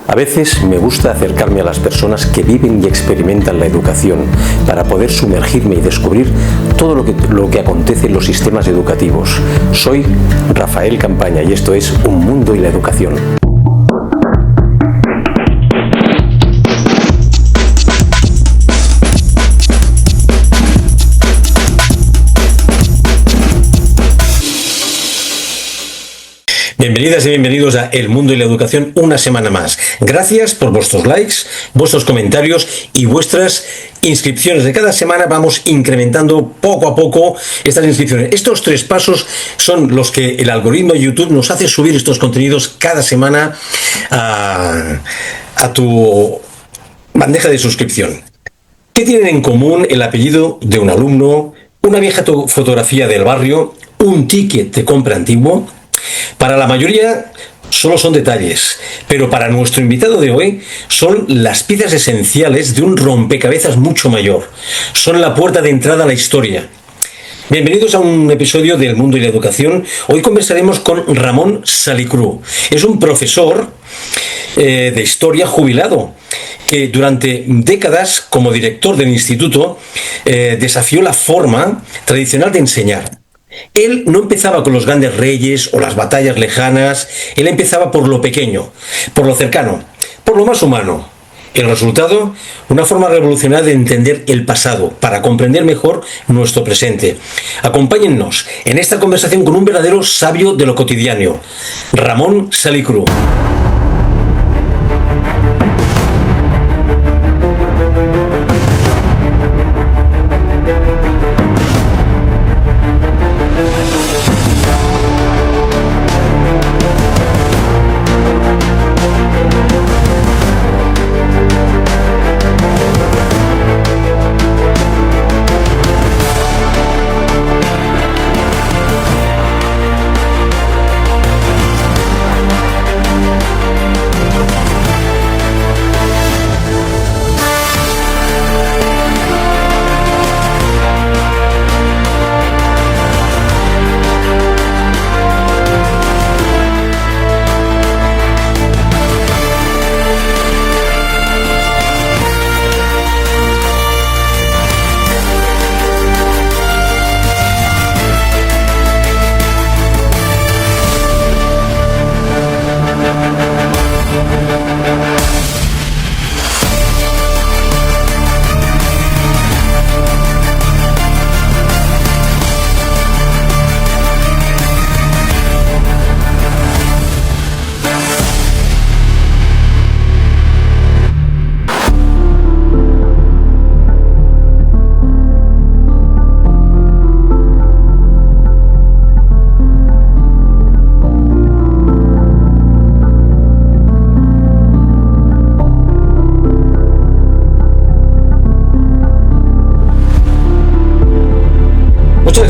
A veces me gusta acercarme a las personas que viven y experimentan la educación para poder sumergirme y descubrir todo lo que acontece en los sistemas educativos. Soy Rafael Campaña y esto es Un Mundo y la Educación. Bienvenidas y bienvenidos a El Mundo y la Educación una semana más. Gracias por vuestros likes, vuestros comentarios y vuestras inscripciones. De cada semana vamos incrementando poco a poco estas inscripciones. Estos 3 pasos son los que el algoritmo de YouTube nos hace subir estos contenidos cada semana a tu bandeja de suscripción. ¿Qué tienen en común el apellido de un alumno, una vieja fotografía del barrio, un ticket de compra antiguo? Para la mayoría solo son detalles, pero para nuestro invitado de hoy son las piezas esenciales de un rompecabezas mucho mayor. Son la puerta de entrada a la historia. Bienvenidos a un episodio del Mundo y la Educación. Hoy conversaremos con Ramón Salicrú. Es un profesor de historia jubilado que durante décadas como director del instituto desafió la forma tradicional de enseñar. Él no empezaba con los grandes reyes o las batallas lejanas, él empezaba por lo pequeño, por lo cercano, por lo más humano. El resultado, una forma revolucionaria de entender el pasado, para comprender mejor nuestro presente. Acompáñennos en esta conversación con un verdadero sabio de lo cotidiano, Ramón Salicrú.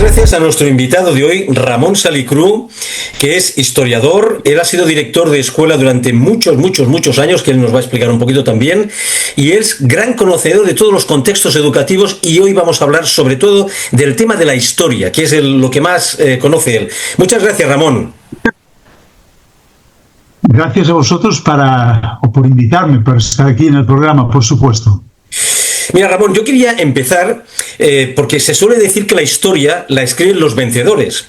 Gracias a nuestro invitado de hoy, Ramón Salicrú, que es historiador. Él ha sido director de escuela durante muchos años, que él nos va a explicar un poquito también, y es gran conocedor de todos los contextos educativos, y hoy vamos a hablar sobre todo del tema de la historia, que es lo que más conoce él. Muchas gracias, Ramón. Gracias a vosotros por invitarme, por estar aquí en el programa, por supuesto. Mira, Ramón, yo quería empezar porque se suele decir que la historia la escriben los vencedores.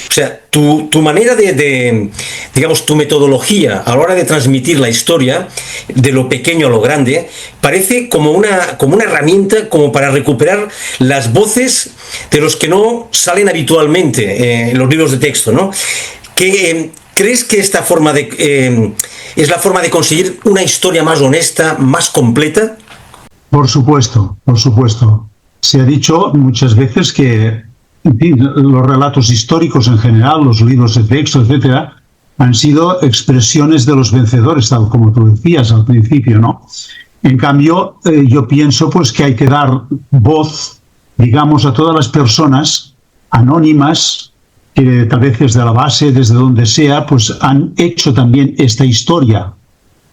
O sea, tu manera digamos, tu metodología a la hora de transmitir la historia, de lo pequeño a lo grande, parece como una herramienta como para recuperar las voces de los que no salen habitualmente en los libros de texto, ¿no? ¿Crees que esta forma es la forma de conseguir una historia más honesta, más completa? Por supuesto, por supuesto. Se ha dicho muchas veces que, en fin, los relatos históricos en general, los libros de texto, etcétera, han sido expresiones de los vencedores, tal como tú decías al principio, ¿no? En cambio, yo pienso pues que hay que dar voz, digamos, a todas las personas anónimas que tal vez desde la base, desde donde sea, pues han hecho también esta historia.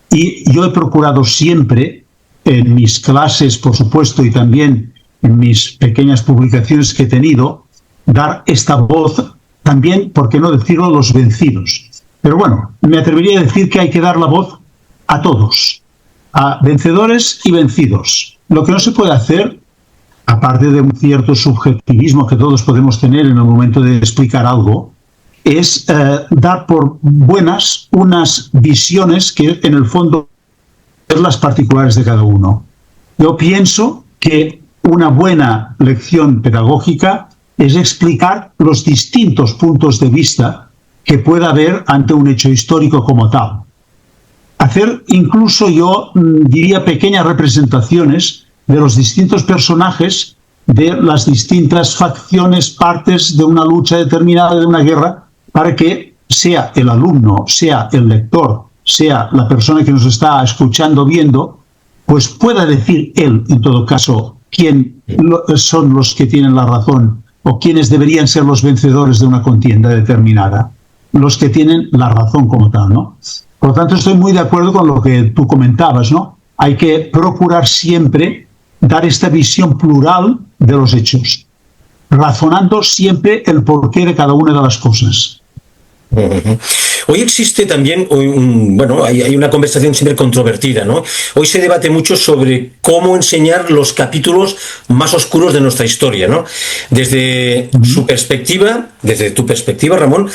Y yo he procurado siempre, en mis clases, por supuesto, y también en mis pequeñas publicaciones que he tenido, dar esta voz también, por qué no decirlo, a los vencidos. Pero bueno, me atrevería a decir que hay que dar la voz a todos, a vencedores y vencidos. Lo que no se puede hacer, aparte de un cierto subjetivismo que todos podemos tener en el momento de explicar algo, es dar por buenas unas visiones que en el fondo son las particulares de cada uno. Yo pienso que una buena lección pedagógica es explicar los distintos puntos de vista que pueda haber ante un hecho histórico como tal. Hacer incluso, yo diría, pequeñas representaciones de los distintos personajes, de las distintas facciones, partes de una lucha determinada, de una guerra, para que sea el alumno, sea el lector, sea la persona que nos está escuchando, viendo, pues pueda decir él, en todo caso, quién son los que tienen la razón o quiénes deberían ser los vencedores de una contienda determinada, los que tienen la razón como tal, ¿no? Por lo tanto, estoy muy de acuerdo con lo que tú comentabas, ¿no? Hay que procurar siempre dar esta visión plural de los hechos, razonando siempre el porqué de cada una de las cosas. Hoy existe también, hay una conversación siempre controvertida, ¿no? Hoy se debate mucho sobre cómo enseñar los capítulos más oscuros de nuestra historia, ¿no? Desde su perspectiva, desde tu perspectiva, Ramón,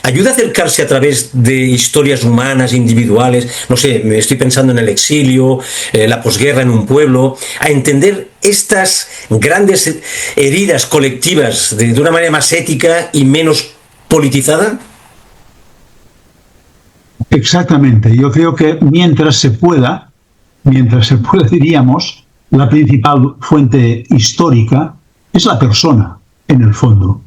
¿ayuda a acercarse a través de historias humanas, individuales? No sé, me estoy pensando en el exilio, la posguerra en un pueblo, a entender estas grandes heridas colectivas de una manera más ética y menos politizada? Exactamente. Yo creo que mientras se pueda, diríamos, la principal fuente histórica es la persona, en el fondo.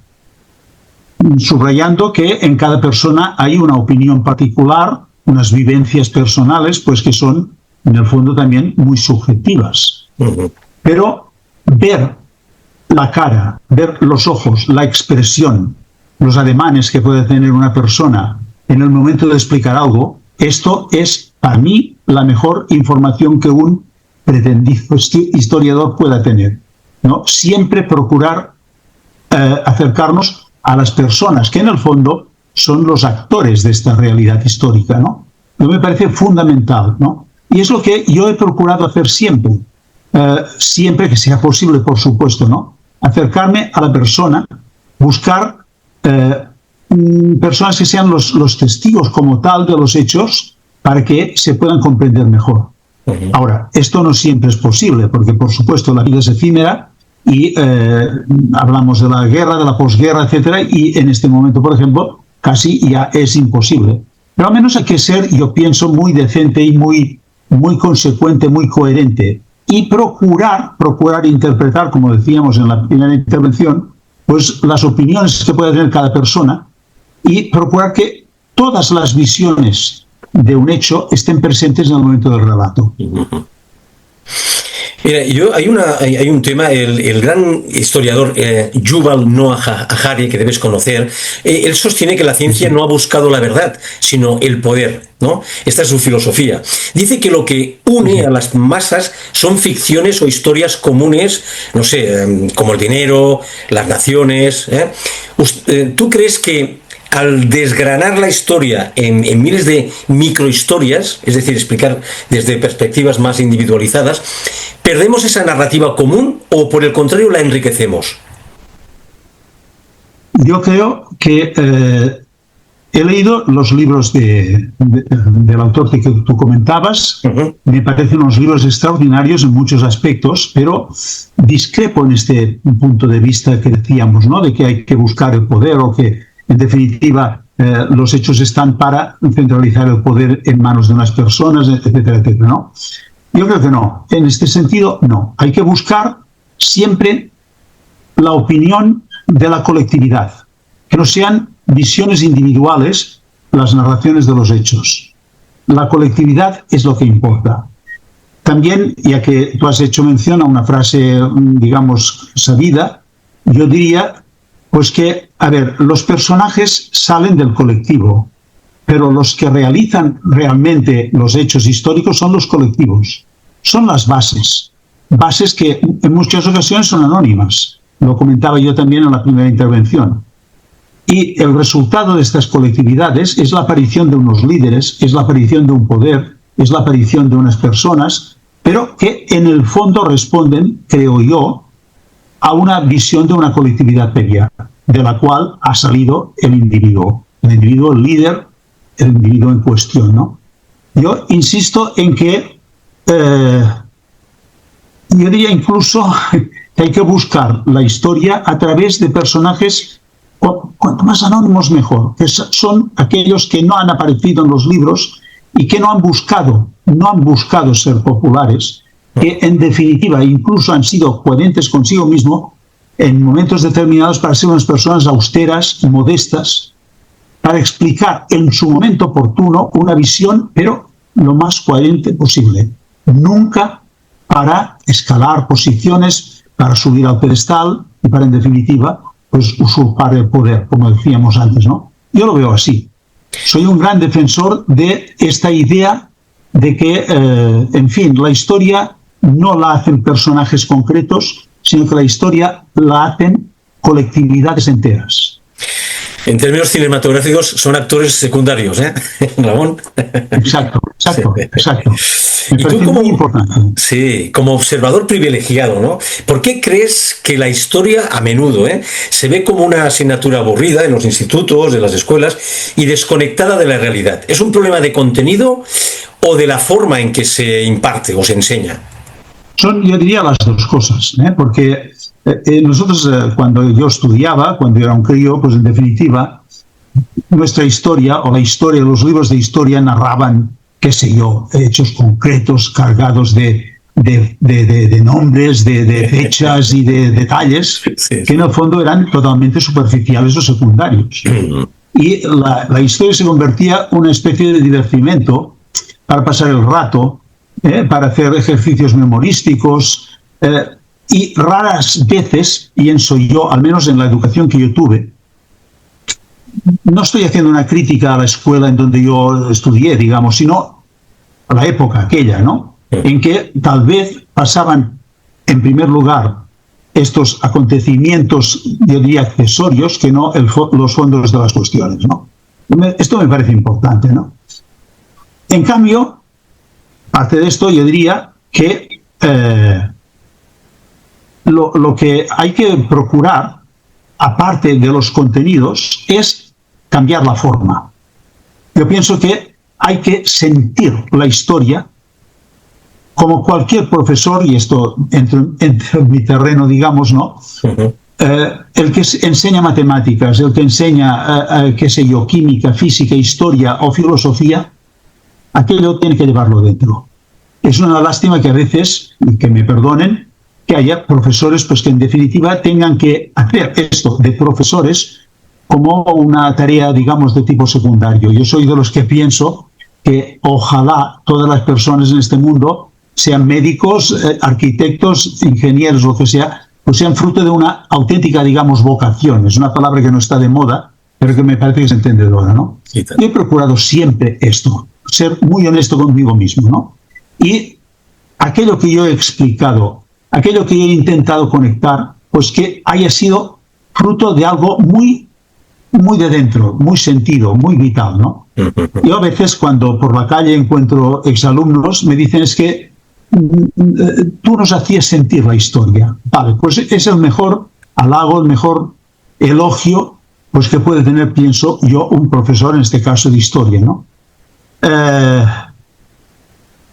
Subrayando que en cada persona hay una opinión particular, unas vivencias personales, pues que son, en el fondo, también muy subjetivas. Pero ver la cara, ver los ojos, la expresión, los ademanes que puede tener una persona en el momento de explicar algo, esto es, para mí, la mejor información que un pretendido historiador pueda tener, ¿no? Siempre procurar acercarnos a las personas, que en el fondo son los actores de esta realidad histórica, ¿no? Me parece fundamental, ¿no? Y es lo que yo he procurado hacer siempre, siempre que sea posible, por supuesto, ¿no? Acercarme a la persona, buscar personas que sean los testigos como tal de los hechos para que se puedan comprender mejor. Ahora, esto no siempre es posible, porque por supuesto la vida es efímera y hablamos de la guerra, de la posguerra, etcétera, y en este momento, por ejemplo, casi ya es imposible. Pero al menos hay que ser, yo pienso, muy decente y muy consecuente, muy coherente, y procurar interpretar, como decíamos en la primera intervención, pues las opiniones que puede tener cada persona y procurar que todas las visiones de un hecho estén presentes en el momento del relato. Mira, hay un tema, el gran historiador Yuval Noah Harari, que debes conocer, él sostiene que la ciencia no ha buscado la verdad, sino el poder, ¿no? Esta es su filosofía. Dice que lo que une a las masas son ficciones o historias comunes, no sé, como el dinero, las naciones. ¿Tú crees que al desgranar la historia en miles de microhistorias, es decir, explicar desde perspectivas más individualizadas, perdemos esa narrativa común o por el contrario la enriquecemos? Yo creo que he leído los libros del autor que tú comentabas. Me parecen unos libros extraordinarios en muchos aspectos, pero discrepo en este punto de vista que decíamos, ¿no? De que hay que buscar el poder o que en definitiva, los hechos están para centralizar el poder en manos de unas personas, etcétera, etcétera, ¿no? Yo creo que no. En este sentido, no. Hay que buscar siempre la opinión de la colectividad, que no sean visiones individuales las narraciones de los hechos. La colectividad es lo que importa. también, ya que tú has hecho mención a una frase, digamos, sabida, yo diría, pues que, a ver, los personajes salen del colectivo, pero los que realizan realmente los hechos históricos son los colectivos, son las bases que en muchas ocasiones son anónimas. Lo comentaba yo también en la primera intervención. Y el resultado de estas colectividades es la aparición de unos líderes, es la aparición de un poder, es la aparición de unas personas, pero que en el fondo responden, creo yo, a una visión de una colectividad previa, de la cual ha salido el individuo, el líder, el individuo en cuestión, ¿no? Yo insisto en que yo diría incluso que hay que buscar la historia a través de personajes cuanto más anónimos mejor, que son aquellos que no han aparecido en los libros y que no han buscado ser populares, que en definitiva incluso han sido coherentes consigo mismo en momentos determinados para ser unas personas austeras y modestas, para explicar en su momento oportuno una visión, pero lo más coherente posible. Nunca para escalar posiciones, para subir al pedestal y para, en definitiva, pues usurpar el poder, como decíamos antes, ¿no? Yo lo veo así. Soy un gran defensor de esta idea de que, en fin, la historia no la hacen personajes concretos, sino que la historia la hacen colectividades enteras. En términos cinematográficos son actores secundarios, ¿eh, Ramón? Exacto. Y tú como observador privilegiado, ¿no? ¿Por qué crees que la historia a menudo se ve como una asignatura aburrida en los institutos, en las escuelas y desconectada de la realidad? ¿Es un problema de contenido o de la forma en que se imparte o se enseña? Son, yo diría, las dos cosas, porque nosotros cuando yo estudiaba, cuando era un crío, pues en definitiva, nuestra historia o la historia de los libros de historia narraban, qué sé yo, hechos concretos cargados de nombres, de fechas y de detalles, que en el fondo eran totalmente superficiales o secundarios. Y la historia se convertía en una especie de divertimento para pasar el rato, para hacer ejercicios memorísticos, y raras veces, pienso yo, al menos en la educación que yo tuve, no estoy haciendo una crítica a la escuela en donde yo estudié, digamos, sino a la época aquella, ¿no? En que tal vez pasaban, en primer lugar, estos acontecimientos, yo diría, accesorios, que no los fondos de las cuestiones, ¿no? Esto me parece importante, ¿no? En cambio, parte de esto, yo diría que lo que hay que procurar, aparte de los contenidos, es cambiar la forma. Yo pienso que hay que sentir la historia como cualquier profesor, y esto entra en mi terreno, digamos, ¿no? El que enseña matemáticas, el que enseña, qué sé yo, química, física, historia o filosofía, aquello tiene que llevarlo dentro. Es una lástima que a veces, y que me perdonen, que haya profesores pues que en definitiva tengan que hacer esto de profesores como una tarea, digamos, de tipo secundario. Yo soy de los que pienso que ojalá todas las personas en este mundo, sean médicos, arquitectos, ingenieros, lo que sea, pues sean fruto de una auténtica, digamos, vocación. Es una palabra que no está de moda, pero que me parece que es entendedora, ¿no? Sí, yo he procurado siempre esto, ser muy honesto conmigo mismo, ¿no? Y aquello que yo he explicado, aquello que yo he intentado conectar, pues que haya sido fruto de algo muy, muy de dentro, muy sentido, muy vital, ¿no? Yo a veces cuando por la calle encuentro exalumnos me dicen es que tú nos hacías sentir la historia. Vale, pues es el mejor halago, el mejor elogio pues que puede tener, pienso yo, un profesor, en este caso de historia, ¿no?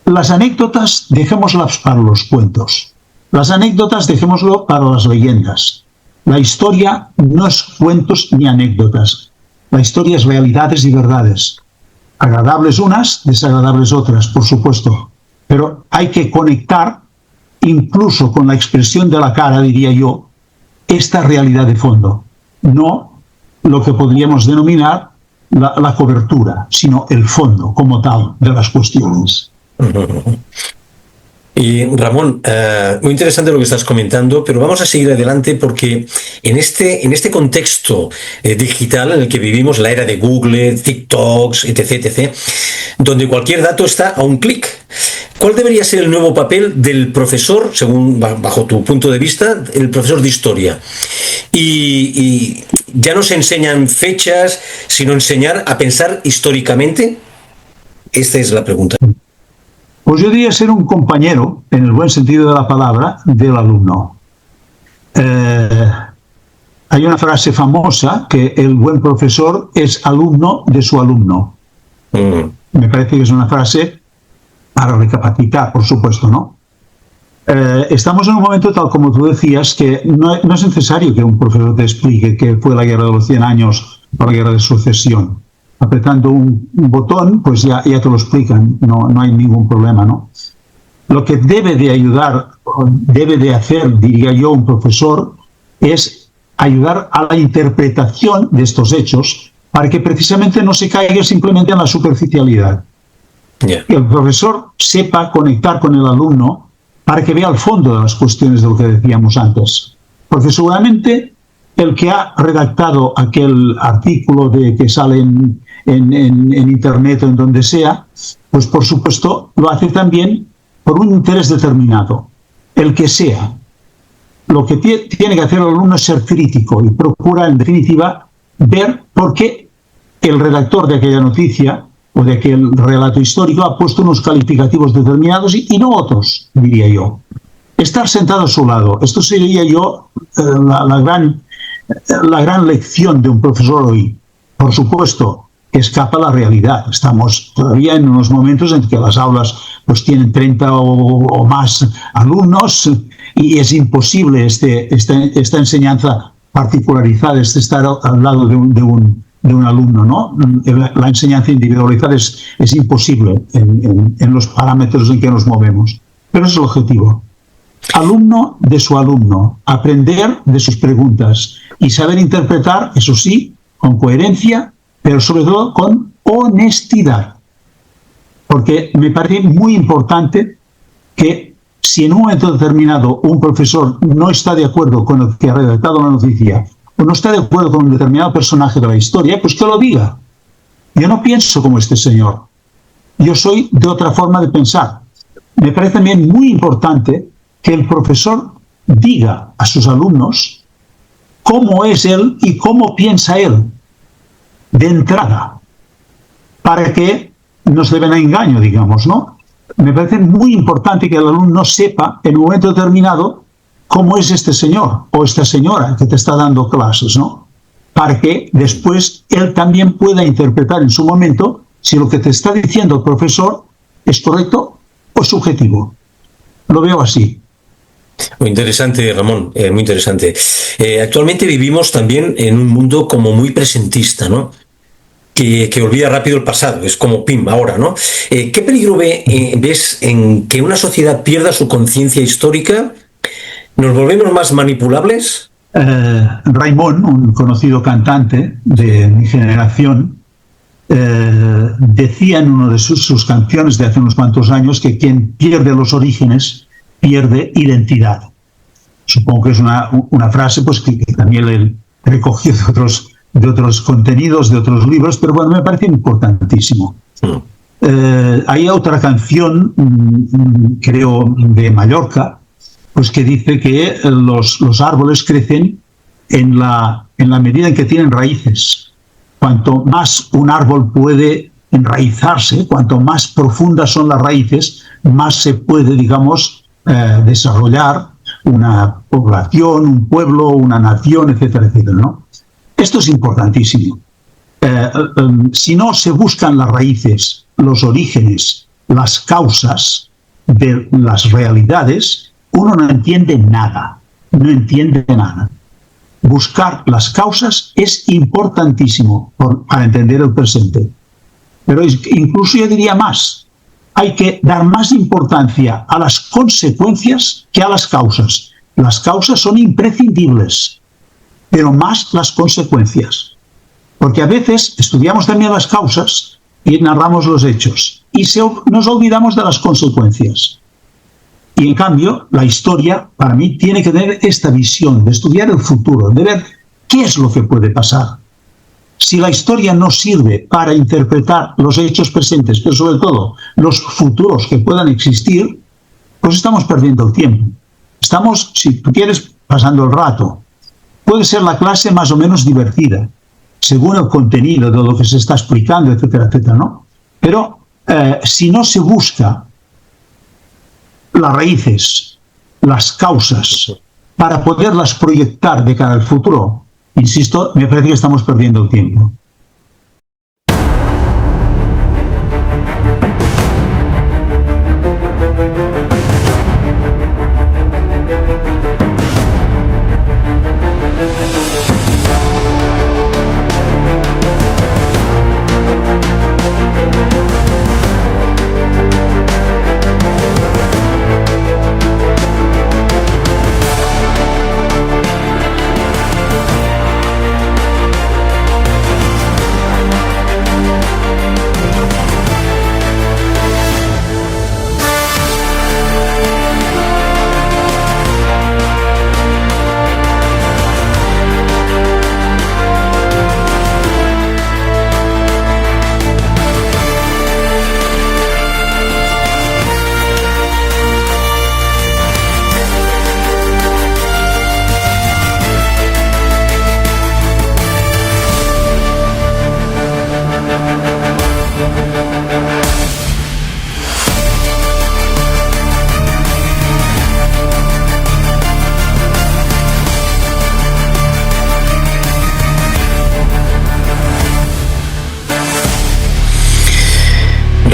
Las anécdotas dejémoslas para los cuentos. Las anécdotas dejémoslo para las leyendas. La historia no es cuentos ni anécdotas. La historia es realidades y verdades. Agradables unas, desagradables otras, por supuesto. Pero hay que conectar, incluso con la expresión de la cara, diría yo, esta realidad de fondo. No lo que podríamos denominar la cobertura, sino el fondo como tal de las cuestiones. Y Y Ramón, muy interesante lo que estás comentando, pero vamos a seguir adelante porque en este contexto digital en el que vivimos, la era de Google, TikToks, etc., donde cualquier dato está a un clic, ¿cuál debería ser el nuevo papel del profesor, según bajo tu punto de vista, el profesor de historia? Y ya no se enseñan fechas, sino enseñar a pensar históricamente. Esta es la pregunta. Pues yo diría ser un compañero, en el buen sentido de la palabra, del alumno. Hay una frase famosa que el buen profesor es alumno de su alumno. Me parece que es una frase para recapacitar, por supuesto, ¿no? Estamos en un momento, tal como tú decías, que no es necesario que un profesor te explique qué fue la Guerra de los 100 años o la Guerra de Sucesión. Apretando un botón, pues ya te lo explican, no hay ningún problema, ¿no? Lo que debe de ayudar, debe de hacer, diría yo, un profesor, es ayudar a la interpretación de estos hechos para que precisamente no se caiga simplemente en la superficialidad. Yeah. Que el profesor sepa conectar con el alumno para que vea el fondo de las cuestiones de lo que decíamos antes. Porque seguramente el que ha redactado aquel artículo que sale en Internet o en donde sea, pues por supuesto lo hace también por un interés determinado, el que sea. Lo que tiene que hacer el alumno es ser crítico y procura, en definitiva, ver por qué el redactor de aquella noticia o de aquel relato histórico ha puesto unos calificativos determinados y no otros, diría yo. Estar sentado a su lado, esto sería yo la gran lección de un profesor hoy. Por supuesto, escapa la realidad. Estamos todavía en unos momentos en que las aulas pues tienen 30 o más alumnos y es imposible esta enseñanza particularizada, estar al lado de un alumno, ¿no? La enseñanza individualizada es imposible en los parámetros en que nos movemos. Pero es el objetivo. Alumno de su alumno, aprender de sus preguntas y saber interpretar, eso sí, con coherencia, pero sobre todo con honestidad. Porque me parece muy importante que si en un momento determinado un profesor no está de acuerdo con el que ha redactado la noticia o no está de acuerdo con un determinado personaje de la historia, pues que lo diga. Yo no pienso como este señor. Yo soy de otra forma de pensar. Me parece también muy importante que el profesor diga a sus alumnos cómo es él y cómo piensa él, de entrada, para que no se den a engaño, digamos, ¿no? Me parece muy importante que el alumno sepa en un momento determinado cómo es este señor o esta señora que te está dando clases, ¿no? Para que después él también pueda interpretar en su momento si lo que te está diciendo el profesor es correcto o subjetivo. Lo veo así. Muy interesante, Ramón, muy interesante. Actualmente vivimos también en un mundo como muy presentista, ¿no? Que olvida rápido el pasado, es como pim, ahora, ¿no? ¿Qué peligro ves en que una sociedad pierda su conciencia histórica? ¿Nos volvemos más manipulables? Raimón, un conocido cantante de mi generación, decía en una de sus canciones de hace unos cuantos años que quien pierde los orígenes pierde identidad. Supongo que es una frase pues, que también él recogió de otros contenidos, de otros libros, pero bueno, me parece importantísimo. Hay otra canción, creo, de Mallorca, pues que dice que los árboles crecen en la medida en que tienen raíces. Cuanto más un árbol puede enraizarse, cuanto más profundas son las raíces, más se puede, digamos, desarrollar una población, un pueblo, una nación, etcétera, etcétera, ¿no? Esto es importantísimo. Si no se buscan las raíces, los orígenes, las causas de las realidades, uno no entiende nada, no entiende nada. Buscar las causas es importantísimo para entender el presente. Pero incluso yo diría más, hay que dar más importancia a las consecuencias que a las causas. Las causas son imprescindibles, pero más las consecuencias. Porque a veces estudiamos también las causas y narramos los hechos y nos olvidamos de las consecuencias. Y en cambio, la historia, para mí, tiene que tener esta visión de estudiar el futuro, de ver qué es lo que puede pasar. Si la historia no sirve para interpretar los hechos presentes, pero sobre todo los futuros que puedan existir, pues estamos perdiendo el tiempo. Estamos, si tú quieres, pasando el rato. Puede ser la clase más o menos divertida, según el contenido de lo que se está explicando, etcétera, etcétera, ¿no? Pero si no se busca las raíces, las causas, para poderlas proyectar de cara al futuro, insisto, me parece que estamos perdiendo el tiempo.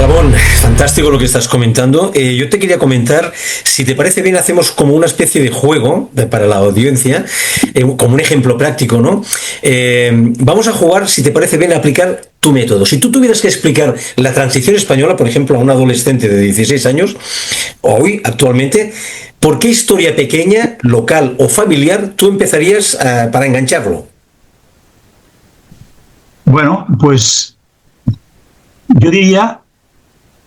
Ramón, fantástico lo que estás comentando. Yo te quería comentar, si te parece bien, hacemos como una especie de juego para la audiencia, como un ejemplo práctico, ¿no? Vamos a jugar, si te parece bien, a aplicar tu método. Si tú tuvieras que explicar la transición española, por ejemplo, a un adolescente de 16 años, hoy, actualmente, ¿por qué historia pequeña, local o familiar tú empezarías para engancharlo? Bueno, pues yo diría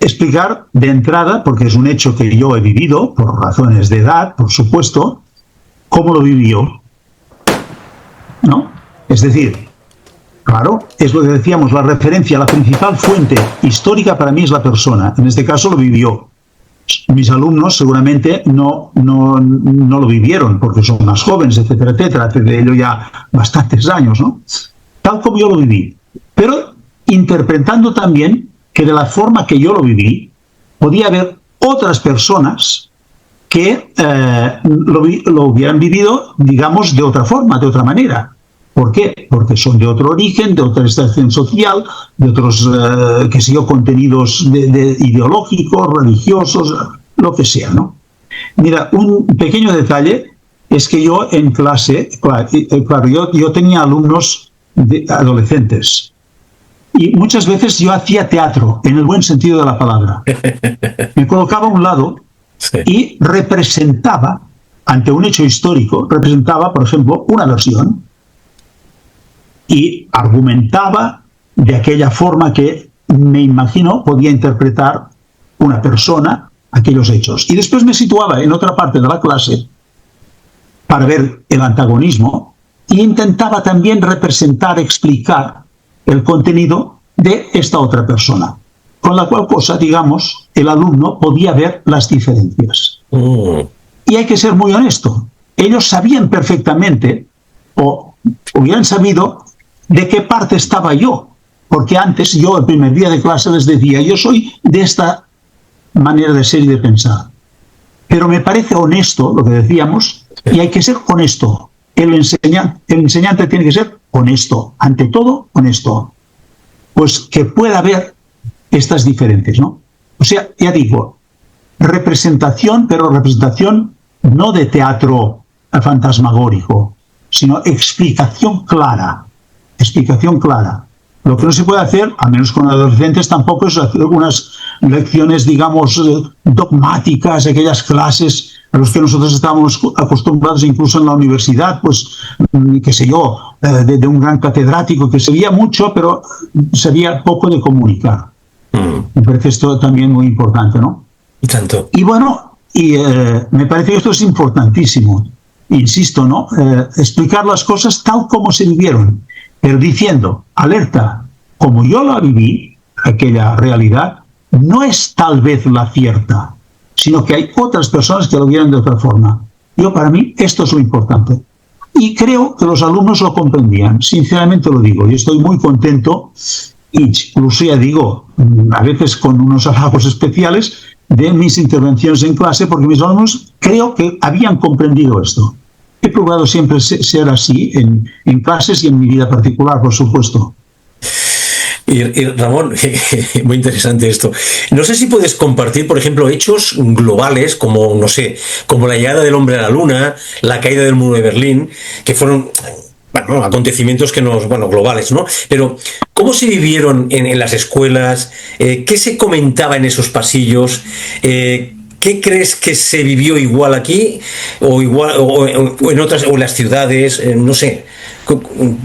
explicar de entrada, porque es un hecho que yo he vivido, por razones de edad, por supuesto, cómo lo vivió, ¿no? Es decir, claro, es lo que decíamos, la referencia, la principal fuente histórica para mí es la persona, en este caso lo vivió. Mis alumnos seguramente no lo vivieron, porque son más jóvenes, etcétera, etcétera, hace de ello ya bastantes años, ¿no? Tal como yo lo viví, pero interpretando también que de la forma que yo lo viví, podía haber otras personas que lo hubieran vivido, digamos, de otra forma, de otra manera. ¿Por qué? Porque son de otro origen, de otra extracción social, de otros, qué sé yo, contenidos ideológicos, religiosos, lo que sea, ¿no? Mira, un pequeño detalle es que yo en clase, claro, yo tenía alumnos adolescentes, y muchas veces yo hacía teatro, en el buen sentido de la palabra. Me colocaba a un lado y representaba, ante un hecho histórico, representaba, por ejemplo, una versión y argumentaba de aquella forma que me imagino podía interpretar una persona aquellos hechos. Y después me situaba en otra parte de la clase para ver el antagonismo e intentaba también representar, explicar el contenido de esta otra persona, con la cual cosa, digamos, el alumno podía ver las diferencias. Y hay que ser muy honesto. Ellos sabían perfectamente, o hubieran sabido, de qué parte estaba yo, porque antes yo, el primer día de clase, les decía, yo soy de esta manera de ser y de pensar. Pero me parece honesto lo que decíamos, y hay que ser honesto. El enseñante tiene que ser honesto, ante todo honesto, pues que pueda haber estas diferencias, ¿no? O sea, ya digo, representación, pero representación no de teatro fantasmagórico, sino explicación clara, explicación clara. Lo que no se puede hacer, al menos con adolescentes, tampoco es hacer algunas lecciones, digamos, dogmáticas, aquellas clases a las que nosotros estábamos acostumbrados incluso en la universidad, pues, qué sé yo, de un gran catedrático que sabía mucho, pero sabía poco de comunicar. Me parece esto también muy importante, ¿no? Tanto. Y bueno, Y me parece que esto es importantísimo. Insisto, ¿no? Explicar las cosas tal como se vivieron, pero diciendo, alerta, como yo la viví, aquella realidad, no es tal vez la cierta, sino que hay otras personas que lo vieron de otra forma. Para mí, esto es lo importante. Y creo que los alumnos lo comprendían, sinceramente lo digo, y estoy muy contento, incluso ya digo, a veces con unos halagos especiales, de mis intervenciones en clase, porque mis alumnos creo que habían comprendido esto. He procurado siempre ser así en clases y en mi vida particular, por supuesto. Y Ramón, muy interesante esto. No sé si puedes compartir, por ejemplo, hechos globales como, no sé, como la llegada del hombre a la luna, la caída del muro de Berlín, que fueron, bueno, acontecimientos globales, ¿no? Pero, ¿cómo se vivieron en las escuelas? ¿Qué se comentaba en esos pasillos? ¿Qué crees que se vivió igual aquí o en otras, o en las ciudades? No sé,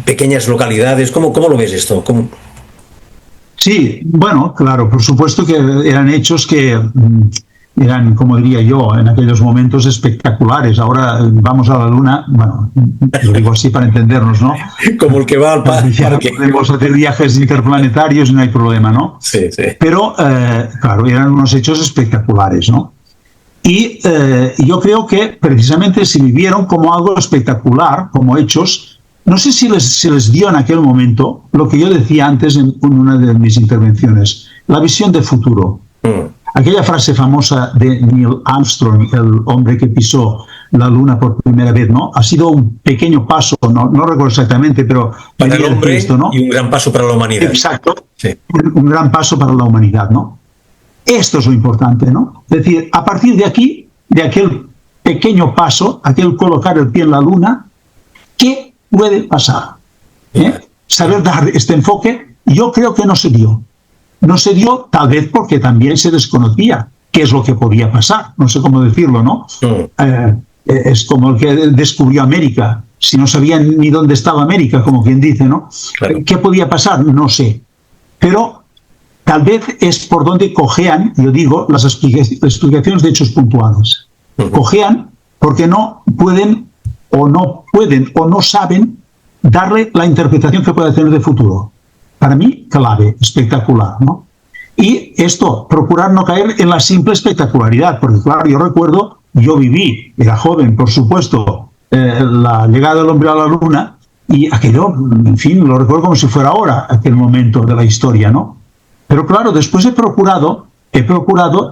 pequeñas localidades. ¿Cómo lo ves esto? Sí, bueno, claro, por supuesto que eran hechos que eran, como diría yo, en aquellos momentos espectaculares. Ahora vamos a la luna, bueno, lo digo así para entendernos, ¿no? Como el que va al parque. Podemos hacer viajes interplanetarios y no hay problema, ¿no? Sí, sí. Pero, claro, eran unos hechos espectaculares, ¿no? Y yo creo que precisamente se vivieron como algo espectacular, como hechos. No sé si se les dio en aquel momento lo que yo decía antes en una de mis intervenciones, la visión de futuro. Aquella frase famosa de Neil Armstrong, el hombre que pisó la luna por primera vez, ¿no? Ha sido un pequeño paso, no recuerdo exactamente, pero para el hombre esto, ¿no? Y un gran paso para la humanidad. Exacto, sí. Un gran paso para la humanidad, ¿no? Esto es lo importante, ¿no? Es decir, a partir de aquí, de aquel pequeño paso, aquel colocar el pie en la luna, ¿qué puede pasar? Saber dar este enfoque, yo creo que no se dio. No se dio tal vez porque también se desconocía qué es lo que podía pasar. No sé cómo decirlo, ¿no? Es como el que descubrió América. Si no sabían ni dónde estaba América, como quien dice, ¿no? Claro. ¿Qué podía pasar? No sé. Pero tal vez es por donde cojean, yo digo, las explicaciones de hechos puntuales. Cojean porque no pueden o no saben darle la interpretación que puede tener de futuro. Para mí, clave, espectacular, ¿no? Y esto, procurar no caer en la simple espectacularidad, porque claro, yo recuerdo, yo viví, era joven, por supuesto, la llegada del hombre a la luna, y aquello, en fin, lo recuerdo como si fuera ahora, aquel momento de la historia, ¿no? Pero claro, después he procurado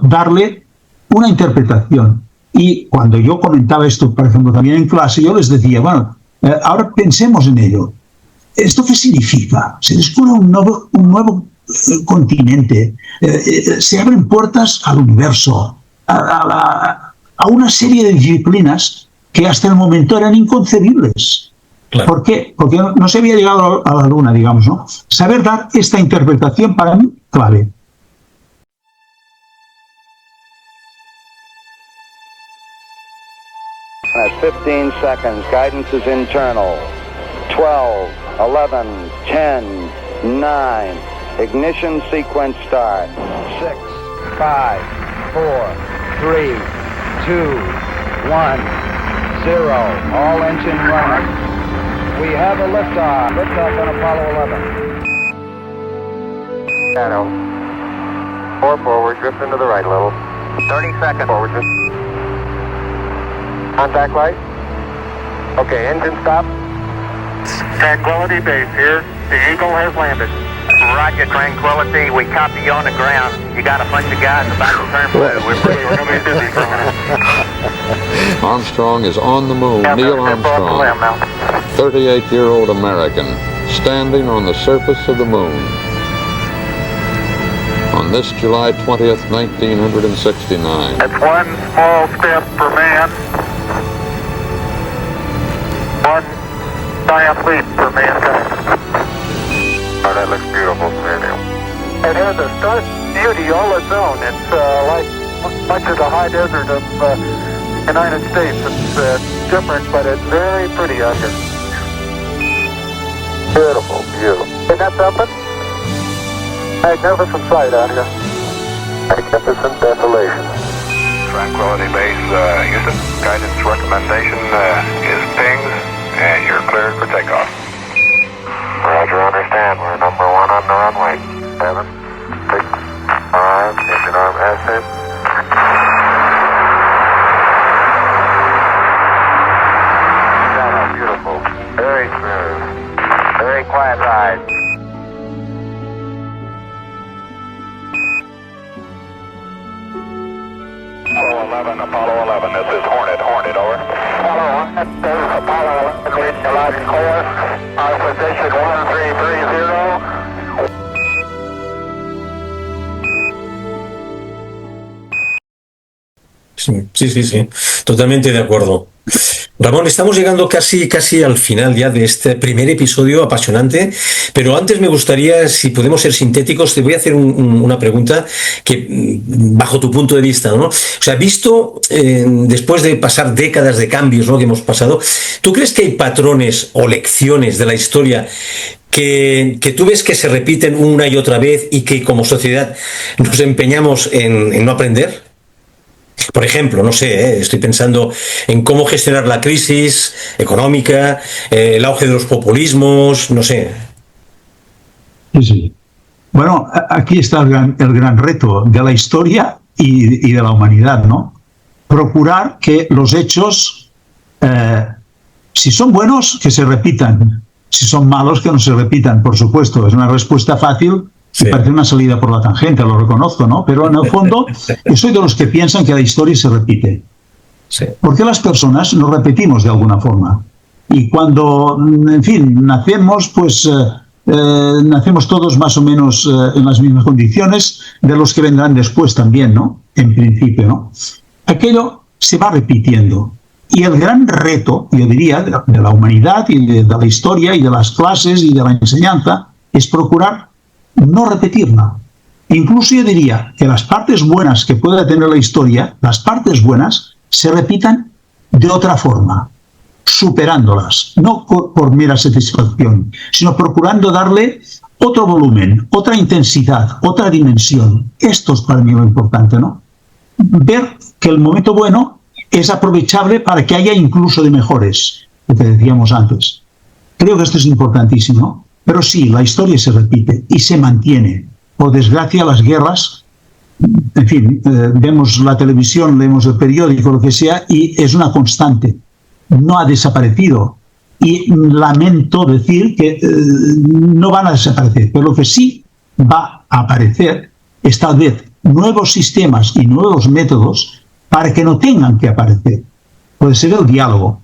darle una interpretación. Y cuando yo comentaba esto, por ejemplo, también en clase, yo les decía, bueno, ahora pensemos en ello. ¿Esto qué significa? Se descubre un nuevo continente, se abren puertas al universo, a una serie de disciplinas que hasta el momento eran inconcebibles. Claro. ¿Por qué? Porque no se había llegado a la luna, digamos, ¿no? Saber dar esta interpretación para mí, clave. At 15 seconds, guidance is internal. 12, 11, 10, 9. Ignition sequence start. 6, 5, 4, 3, 2, 1, 0. All engine running. We have a liftoff. Liftoff on Apollo 11. Shadow. 4 forward, drift into the right a little. 30 seconds. Forward, drift. Contact light. Okay, engine stop. Tranquility Base here. The Eagle has landed. Roger, Tranquility. We copy you on the ground. You got a bunch of guys about to turn blue. We're going to be busy for a minute. Armstrong is on the moon. Neil Armstrong, 38-year-old American, standing on the surface of the moon. On this July 20th, 1969. It's one small step for man. One giant leap for mankind. Oh, that looks beautiful, Neil. It has a stark beauty all its own. It's like much of the high desert of the United States. It's different, but it's very pretty out here. Beautiful, beautiful. Isn't that something? Magnificent sight out here. Magnificent desolation. Tranquility Base, Houston, guidance recommendation is pings, and you're cleared for takeoff. Roger, understand. We're number 1 on the runway. 7, 6, 5, engine arm ascent. Beautiful. Very smooth. Very quiet ride. Apollo 11, this is Hornet, over. Apollo 1, this is Apollo 11, reading a loud and clear. Our position 1330. Sí, totalmente de acuerdo. Ramón, estamos llegando casi al final ya de este primer episodio apasionante, pero antes me gustaría, si podemos ser sintéticos, te voy a hacer una pregunta que, bajo tu punto de vista, ¿no? O sea, visto después de pasar décadas de cambios, ¿no?, que hemos pasado, ¿tú crees que hay patrones o lecciones de la historia que tú ves que se repiten una y otra vez y que como sociedad nos empeñamos en no aprender? Por ejemplo, no sé, estoy pensando en cómo gestionar la crisis económica, el auge de los populismos, no sé. Sí. Bueno, aquí está el gran reto de la historia y de la humanidad, ¿no? Procurar que los hechos, si son buenos, que se repitan. Si son malos, que no se repitan, por supuesto. Es una respuesta fácil. Sí. Me parece una salida por la tangente, lo reconozco, ¿no? Pero en el fondo, yo soy de los que piensan que la historia se repite. Sí. Porque las personas nos repetimos de alguna forma. Y cuando, en fin, nacemos, pues nacemos todos más o menos en las mismas condiciones de los que vendrán después también, ¿no? En principio, ¿no? Aquello se va repitiendo. Y el gran reto, yo diría, de la humanidad y de la historia y de las clases y de la enseñanza, es procurar no repetirla. Incluso yo diría que las partes buenas que pueda tener la historia, las partes buenas, se repitan de otra forma, superándolas, no por mera satisfacción, sino procurando darle otro volumen, otra intensidad, otra dimensión. Esto es para mí lo importante, ¿no? Ver que el momento bueno es aprovechable para que haya incluso de mejores, lo que decíamos antes. Creo que esto es importantísimo. Pero sí, la historia se repite y se mantiene. Por desgracia, las guerras, en fin, vemos la televisión, leemos el periódico, lo que sea, y es una constante. No ha desaparecido. Y lamento decir que no van a desaparecer. Pero lo que sí va a aparecer es tal vez nuevos sistemas y nuevos métodos para que no tengan que aparecer. Puede ser el diálogo,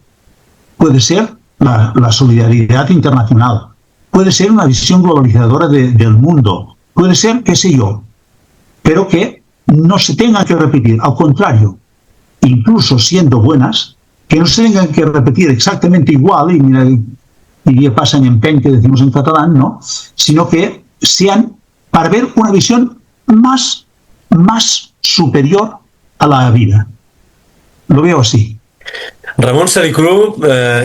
puede ser la solidaridad internacional, puede ser una visión globalizadora del mundo, puede ser, qué sé yo, pero que no se tengan que repetir. Al contrario, incluso siendo buenas, que no se tengan que repetir exactamente igual, y mira, y pasan en pen, que decimos en catalán, ¿no? Sino que sean para ver una visión más superior a la vida. Lo veo así. Ramón Salicru,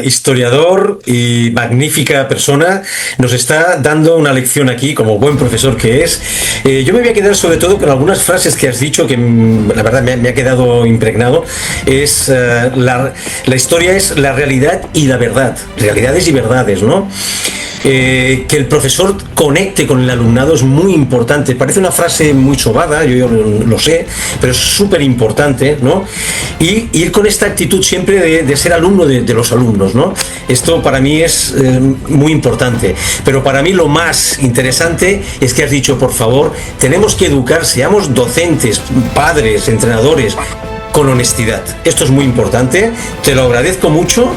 historiador y magnífica persona, nos está dando una lección aquí, como buen profesor que es. Yo me voy a quedar sobre todo con algunas frases que has dicho que la verdad me ha quedado impregnado. Es la historia es la realidad y la verdad, realidades y verdades, ¿no? Que el profesor conecte con el alumnado es muy importante. Parece una frase muy sobada, yo lo sé, pero es súper importante, ¿no? Y ir con esta actitud siempre de ser alumno de los alumnos, ¿no? Esto para mí es muy importante. Pero para mí lo más interesante es que has dicho, por favor, tenemos que educar, seamos docentes, padres, entrenadores, con honestidad. Esto es muy importante, te lo agradezco mucho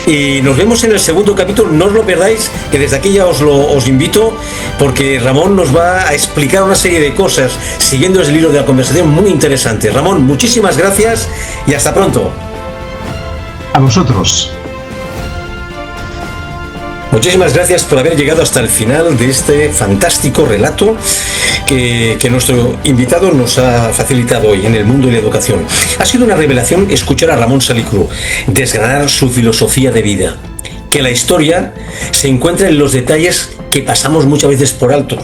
y nos vemos en el segundo capítulo. No os lo perdáis, que desde aquí ya os invito, porque Ramón nos va a explicar una serie de cosas siguiendo el hilo de la conversación muy interesante. Ramón, muchísimas gracias y hasta pronto. A vosotros. Muchísimas gracias por haber llegado hasta el final de este fantástico relato que nuestro invitado nos ha facilitado hoy en el mundo de la educación. Ha sido una revelación escuchar a Ramón Salicru desgranar su filosofía de vida, que la historia se encuentra en los detalles que pasamos muchas veces por alto.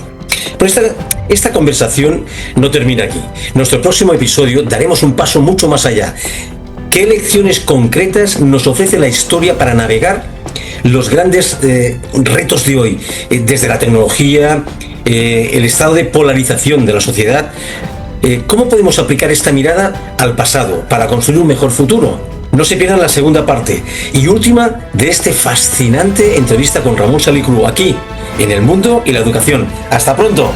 Pero esta conversación no termina aquí. En nuestro próximo episodio daremos un paso mucho más allá. ¿Qué lecciones concretas nos ofrece la historia para navegar los grandes retos de hoy? Desde la tecnología, el estado de polarización de la sociedad. ¿Cómo podemos aplicar esta mirada al pasado para construir un mejor futuro? No se pierdan la segunda parte y última de este fascinante entrevista con Ramón Salicru aquí, en El Mundo y la Educación. ¡Hasta pronto!